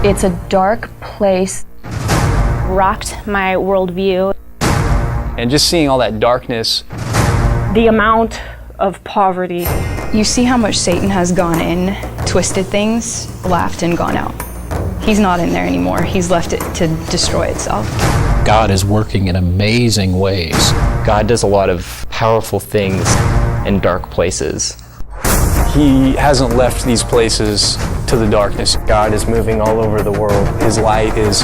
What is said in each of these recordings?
It's a dark place. Rocked my worldview. And just seeing all that darkness. The amount of poverty. You see how much Satan has gone in, twisted things, laughed and gone out. He's not in there anymore. He's left it to destroy itself. God is working in amazing ways. God does a lot of powerful things in dark places. He hasn't left these places to the darkness. God is moving all over the world. His light is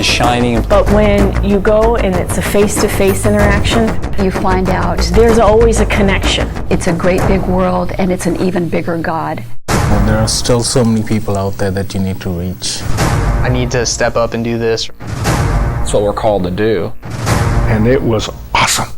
shining. But when you go and it's a face-to-face interaction, You find out there's always a connection. it's a great big world and it's an even bigger God. Well, there are still so many people out there that you need to reach. I need to step up and do this. That's what we're called to do. And it was awesome.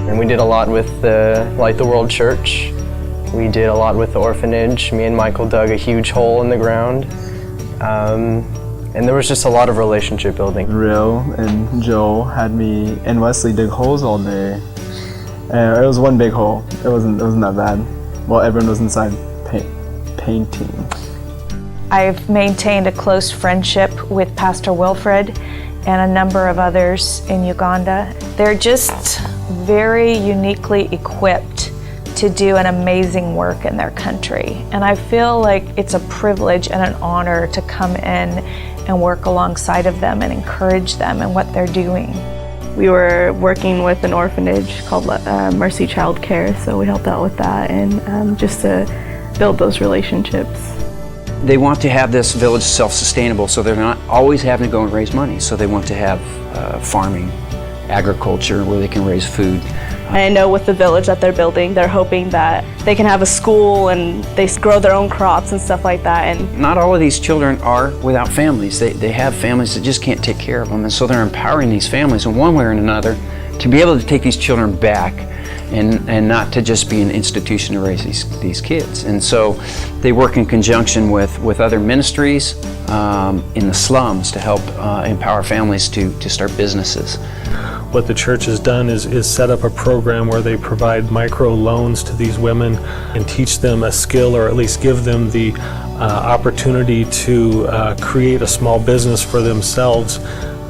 And we did a lot with the Light the World Church. We did a lot with the orphanage. Me and Michael dug a huge hole in the ground. And there was just a lot of relationship building. Real and Joe had me and Wesley dig holes all day. It was one big hole. It wasn't that bad. Well, everyone was inside painting. I've maintained a close friendship with Pastor Wilfred and a number of others in Uganda. They're just very uniquely equipped to do an amazing work in their country. And I feel like it's a privilege and an honor to come in and work alongside of them and encourage them in what they're doing. We were working with an orphanage called Mercy Child Care, so we helped out with that and just to build those relationships. They want to have this village self-sustainable, so they're not always having to go and raise money. So they want to have farming, agriculture, where they can raise food. I know with the village that they're building, they're hoping that they can have a school and they grow their own crops and stuff like that. And not all of these children are without families. They have families that just can't take care of them. And so they're empowering these families in one way or another to be able to take these children back and not to just be an institution to raise these kids. And so they work in conjunction with other ministries in the slums to help empower families to start businesses. What the church has done is set up a program where they provide micro loans to these women and teach them a skill, or at least give them the opportunity to create a small business for themselves.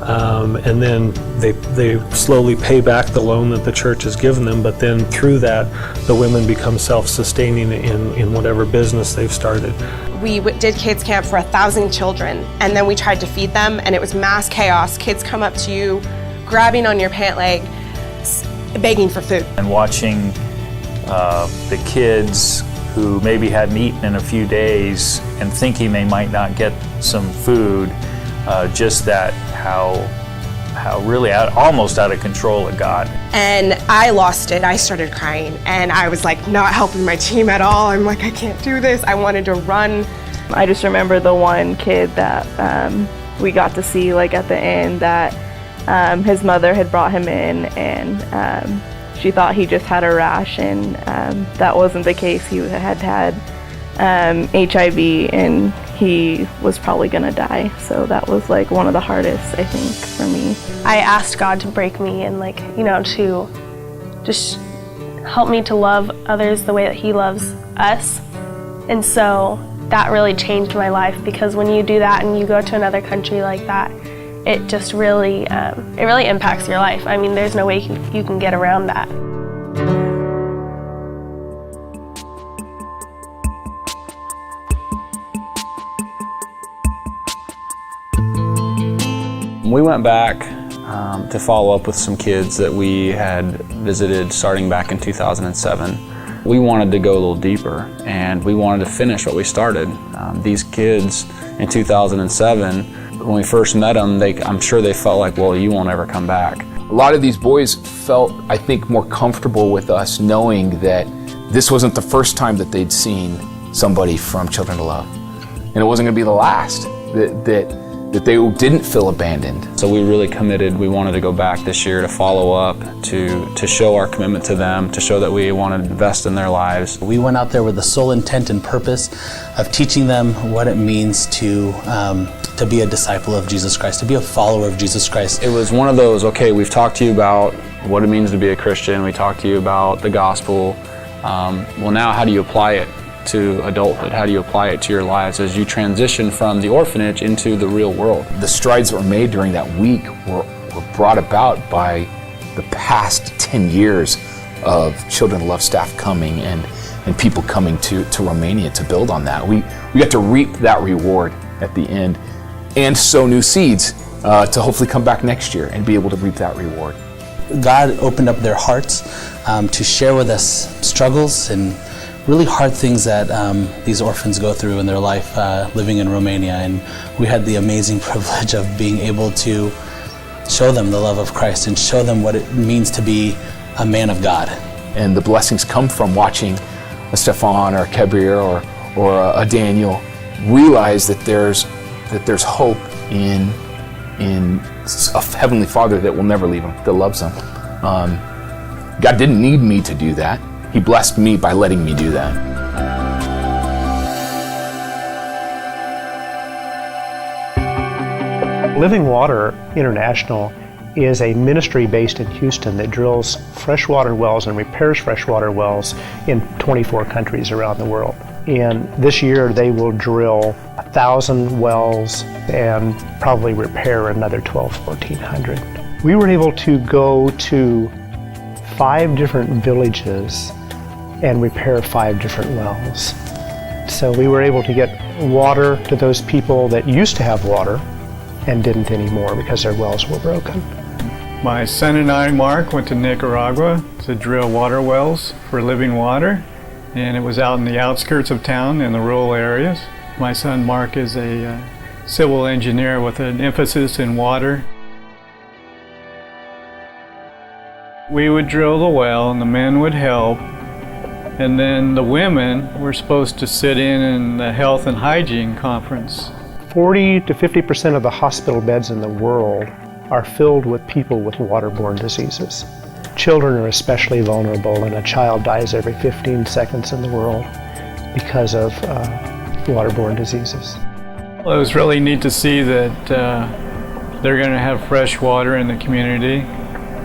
And then they slowly pay back the loan that the church has given them, but then through that, the women become self-sustaining in whatever business they've started. We did kids camp for 1,000 children, and then we tried to feed them, and it was mass chaos. Kids come up to you, grabbing on your pant leg, begging for food. And watching the kids who maybe hadn't eaten in a few days and thinking they might not get some food, just that how really almost out of control it got. And I lost it. I started crying, and I was like not helping my team at all. I'm like, I can't do this. I wanted to run. I just remember the one kid that we got to see like at the end that his mother had brought him in, and she thought he just had a rash, and that wasn't the case. He had HIV, and he was probably gonna die. So that was like one of the hardest, I think, for me. I asked God to break me and to just help me to love others the way that He loves us. And so that really changed my life, because when you do that and you go to another country like that, it just really, it really impacts your life. I mean, there's no way you can get around that. We went back to follow up with some kids that we had visited starting back in 2007. We wanted to go a little deeper, and we wanted to finish what we started. These kids in 2007, when we first met them, I'm sure they felt like, well, you won't ever come back. A lot of these boys felt, I think, more comfortable with us knowing that this wasn't the first time that they'd seen somebody from Children to Love. And it wasn't going to be the last. That that they didn't feel abandoned. So we really committed, we wanted to go back this year to follow up, to show our commitment to them, to show that we want to invest in their lives. We went out there with the sole intent and purpose of teaching them what it means to be a disciple of Jesus Christ, to be a follower of Jesus Christ. It was one of those, okay, we've talked to you about what it means to be a Christian, we talked to you about the gospel, well now how do you apply it to adulthood? How do you apply it to your lives as you transition from the orphanage into the real world? The strides that were made during that week were brought about by the past 10 years of Children Love staff coming and people coming to Romania to build on that. We got to reap that reward at the end and sow new seeds to hopefully come back next year and be able to reap that reward. God opened up their hearts to share with us struggles and really hard things that these orphans go through in their life living in Romania. And we had the amazing privilege of being able to show them the love of Christ and show them what it means to be a man of God. And the blessings come from watching a Stefan or a Kebir or a Daniel realize that there's hope in a Heavenly Father that will never leave them, that loves them. God didn't need me to do that. He blessed me by letting me do that. Living Water International is a ministry based in Houston that drills freshwater wells and repairs freshwater wells in 24 countries around the world. And this year they will drill 1,000 wells and probably repair another 1,400. We were able to go to 5 different villages and repair 5 different wells. So we were able to get water to those people that used to have water and didn't anymore because their wells were broken. My son and I, Mark, went to Nicaragua to drill water wells for Living Water, and it was out in the outskirts of town in the rural areas. My son Mark is a civil engineer with an emphasis in water. We would drill the well and the men would help, and then the women were supposed to sit in the health and hygiene conference. 40 to 50% of the hospital beds in the world are filled with people with waterborne diseases. Children are especially vulnerable, and a child dies every 15 seconds in the world because of waterborne diseases. Well, it was really neat to see that they're going to have fresh water in the community,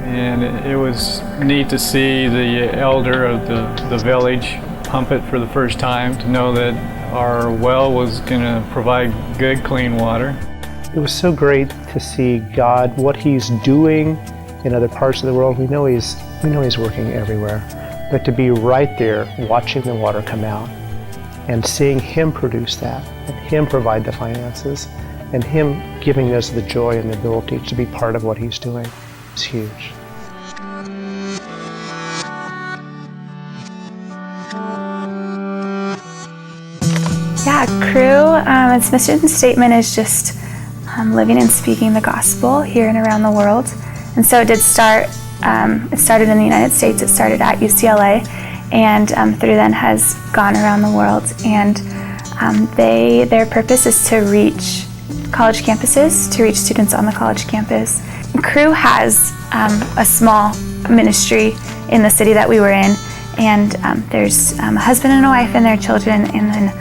and it was neat to see the elder of the village pump it for the first time, to know that our well was going to provide good, clean water. It was so great to see God, what He's doing in other parts of the world. We know He's working everywhere, but to be right there watching the water come out and seeing Him produce that, and Him provide the finances, and Him giving us the joy and the ability to be part of what He's doing is huge. Yeah, Cru, its mission statement is just living and speaking the gospel here and around the world. And so it did start, it started in the United States, it started at UCLA, and through then has gone around the world. And their purpose is to reach college campuses, to reach students on the college campus. Cru has a small ministry in the city that we were in, and there's a husband and a wife and their children, and then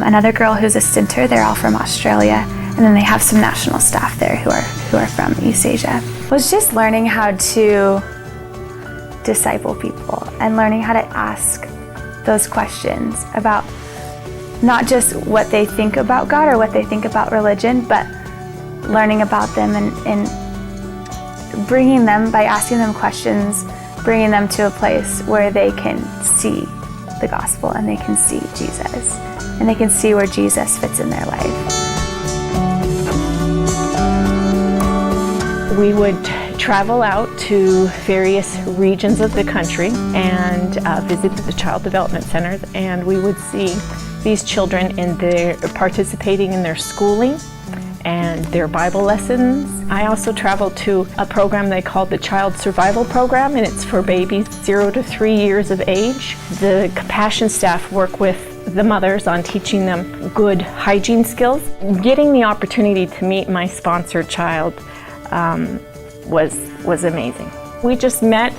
another girl who's a stinter. They're all from Australia, and then they have some national staff there who are from East Asia. It was just learning how to disciple people and learning how to ask those questions about not just what they think about God or what they think about religion, but learning about them and bringing them, by asking them questions, bringing them to a place where they can see the gospel and they can see Jesus and they can see where Jesus fits in their life. We would travel out to various regions of the country and visit the child development centers, and we would see these children participating in their schooling and their Bible lessons. I also traveled to a program they called the Child Survival Program, and it's for babies 0 to 3 years of age. The compassion staff work with the mothers on teaching them good hygiene skills. Getting the opportunity to meet my sponsored child was amazing. We just met,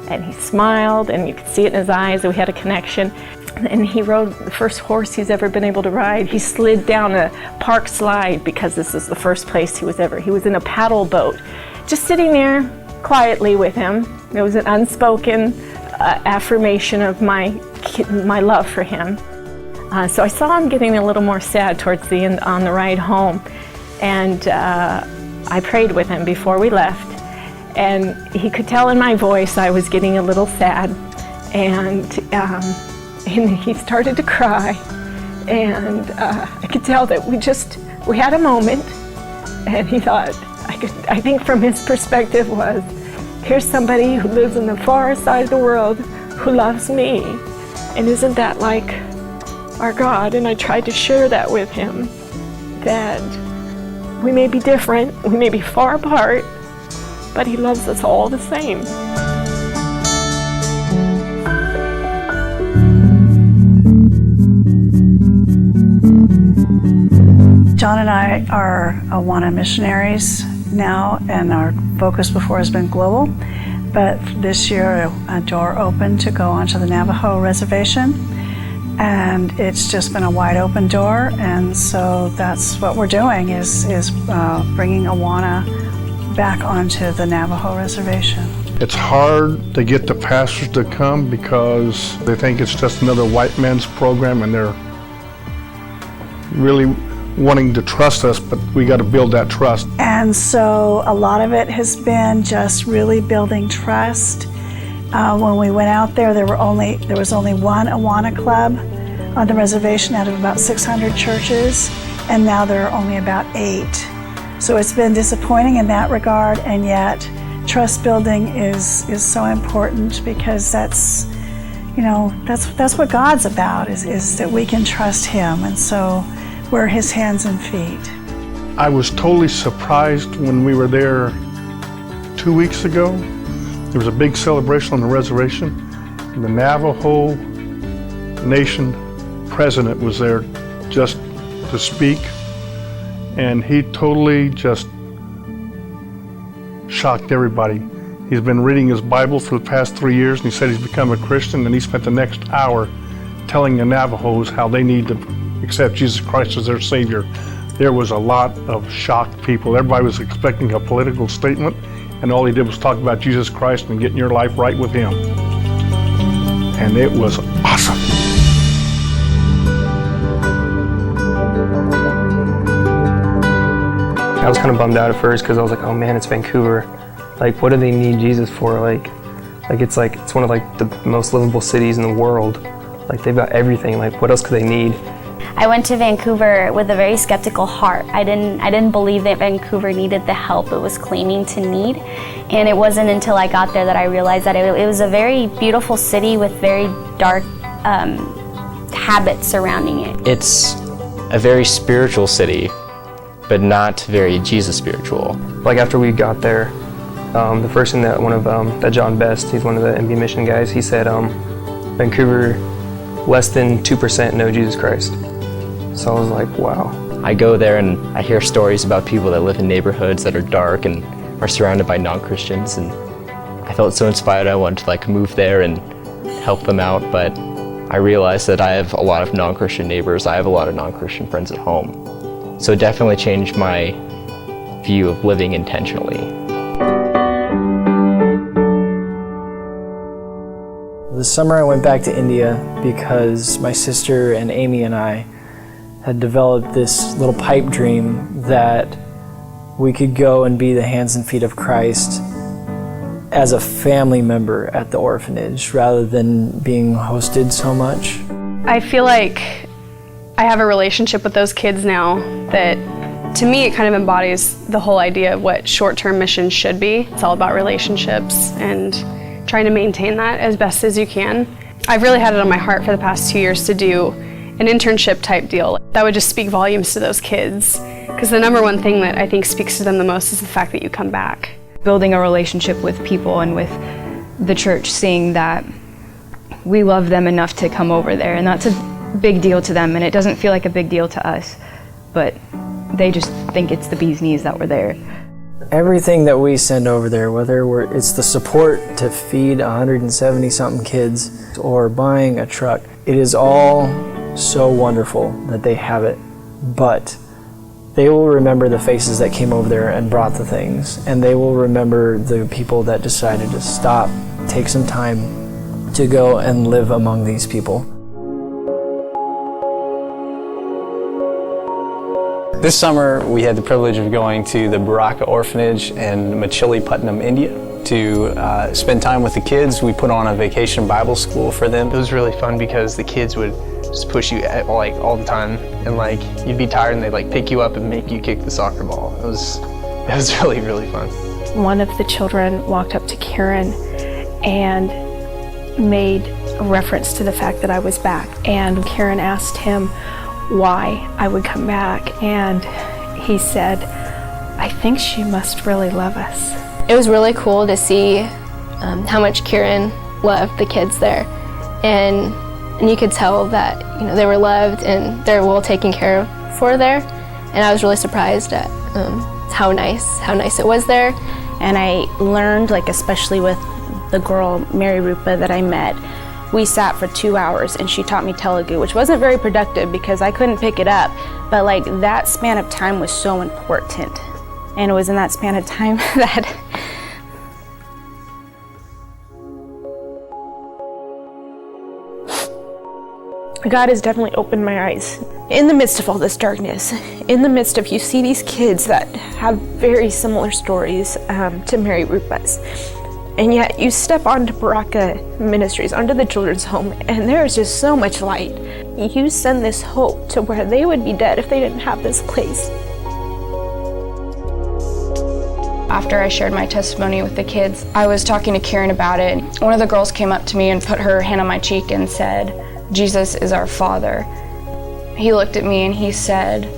and he smiled, and you could see it in his eyes that we had a connection. And he rode the first horse he's ever been able to ride. He slid down a park slide because this is the first place he was in a paddle boat. Just sitting there quietly with him. It was an unspoken affirmation of my love for him. So I saw him getting a little more sad towards the end on the ride home. And I prayed with him before we left. And he could tell in my voice I was getting a little sad. And he started to cry, and I could tell that we had a moment, and he thought, I think from his perspective was, here's somebody who lives on the far side of the world who loves me, and isn't that like our God? And I tried to share that with him, that we may be different, we may be far apart, but he loves us all the same. John and I are Awana missionaries now, and our focus before has been global. But this year, a door opened to go onto the Navajo reservation, and it's just been a wide open door. And so that's what we're doing is bringing Awana back onto the Navajo reservation. It's hard to get the pastors to come because they think it's just another white man's program, and they're really wanting to trust us, but we got to build that trust. And so a lot of it has been just really building trust. When we went out there, there was only one Awana club on the reservation out of about 600 churches, and now there are only about 8. So it's been disappointing in that regard, and yet trust building is so important, because that's what God's about, is that we can trust Him, and so we're His hands and feet. I was totally surprised when we were there 2 weeks ago. There was a big celebration on the reservation, and the Navajo Nation president was there just to speak, and he totally just shocked everybody. He's been reading his Bible for the past 3 years, and he said he's become a Christian, and he spent the next hour telling the Navajos how they need to accept Jesus Christ as their Savior. There was a lot of shocked people. Everybody was expecting a political statement, and all he did was talk about Jesus Christ and getting your life right with Him. And it was awesome. I was kind of bummed out at first because I was like, oh man, it's Vancouver. Like, what do they need Jesus for? Like it's one of like the most livable cities in the world. Like, they've got everything. Like, what else could they need? I went to Vancouver with a very skeptical heart. I didn't believe that Vancouver needed the help it was claiming to need. And it wasn't until I got there that I realized that it was a very beautiful city with very dark habits surrounding it. It's a very spiritual city, but not very Jesus spiritual. Like, after we got there, the first thing that that John Best, he's one of the MB Mission guys, he said, Vancouver, less than 2% know Jesus Christ. So I was like, wow. I go there and I hear stories about people that live in neighborhoods that are dark and are surrounded by non-Christians, and I felt so inspired. I wanted to like move there and help them out, but I realized that I have a lot of non-Christian neighbors. I have a lot of non-Christian friends at home. So it definitely changed my view of living intentionally. This summer I went back to India because my sister and Amy and I had developed this little pipe dream that we could go and be the hands and feet of Christ as a family member at the orphanage rather than being hosted so much. I feel like I have a relationship with those kids now that, to me, it kind of embodies the whole idea of what short-term missions should be. It's all about relationships and trying to maintain that as best as you can. I've really had it on my heart for the past 2 years to do an internship type deal that would just speak volumes to those kids, because the number one thing that I think speaks to them the most is the fact that you come back. Building a relationship with people and with the church, seeing that we love them enough to come over there, and that's big deal to them, and it doesn't feel like a big deal to us, but they just think it's the bee's knees that we're there. Everything that we send over there, whether it's the support to feed 170-something kids or buying a truck, it is all so wonderful that they have it, but they will remember the faces that came over there and brought the things, and they will remember the people that decided to stop, take some time to go and live among these people. This summer, we had the privilege of going to the Baraka Orphanage in Machilipatnam, India, to spend time with the kids. We put on a vacation Bible school for them. It was really fun because the kids would just push you all the time, and you'd be tired and they'd pick you up and make you kick the soccer ball. It was really, really fun. One of the children walked up to Kieran and made a reference to the fact that I was back, and Kieran asked him why I would come back, and he said, "I think she must really love us." It was really cool to see how much Kieran loved the kids there, and you could tell that they were loved and they're well taken care of for there, and I was really surprised at how nice it was there. And I learned, especially with the girl Mary Rupa that I met, we sat for 2 hours and she taught me Telugu, which wasn't very productive because I couldn't pick it up, but that span of time was so important. And it was in that span of time that God has definitely opened my eyes. In the midst of all this darkness, in the midst of, you see these kids that have very similar stories to Mary Rupa's, and yet you step onto Baraka Ministries, onto the children's home, and there is just so much light. You send this hope to where they would be dead if they didn't have this place. After I shared my testimony with the kids, I was talking to Kieran about it. One of the girls came up to me and put her hand on my cheek and said, "Jesus is our Father." He looked at me and he said,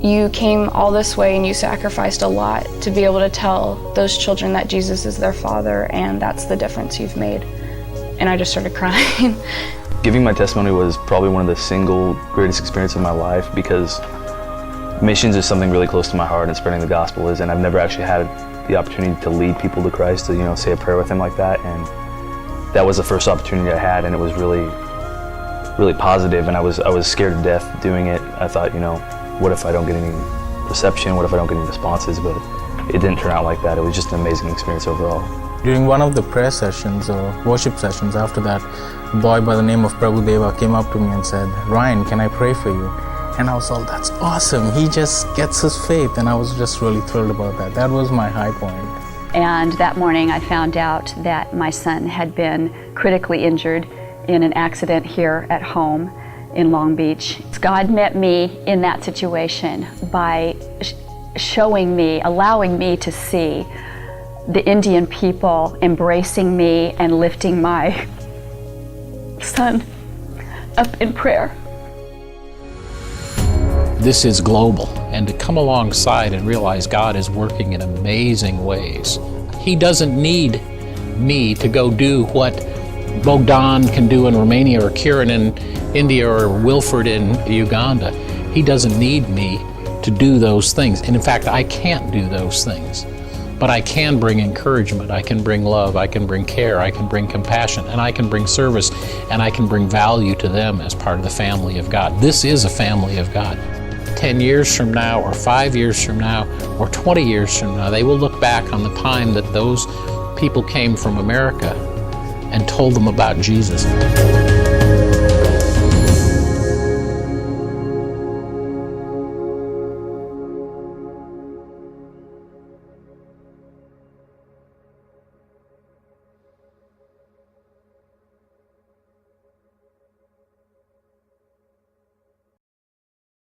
"You came all this way and you sacrificed a lot to be able to tell those children that Jesus is their Father, and that's the difference you've made." And I just started crying. Giving my testimony was probably one of the single greatest experiences of my life, because missions is something really close to my heart, and spreading the gospel is, and I've never actually had the opportunity to lead people to Christ, to say a prayer with him like that, and that was the first opportunity I had, and it was really, really positive, and I was scared to death doing it. I thought, what if I don't get any reception? What if I don't get any responses? But it didn't turn out like that. It was just an amazing experience overall. During one of the prayer sessions or worship sessions after that, a boy by the name of Prabhu Deva came up to me and said, "Ryan, can I pray for you?" And I was all, that's awesome. He just gets his faith, and I was just really thrilled about that. That was my high point. And that morning I found out that my son had been critically injured in an accident here at home in Long Beach. God met me in that situation by showing me, allowing me to see the Indian people embracing me and lifting my son up in prayer. This is global, and to come alongside and realize God is working in amazing ways. He doesn't need me to go do what Bogdan can do in Romania, or Kieran in India, or Wilford in Uganda. He doesn't need me to do those things. And in fact, I can't do those things. But I can bring encouragement, I can bring love, I can bring care, I can bring compassion, and I can bring service, and I can bring value to them as part of the family of God. This is a family of God. 10 years from now, or 5 years from now, or 20 years from now, they will look back on the time that those people came from America and told them about Jesus.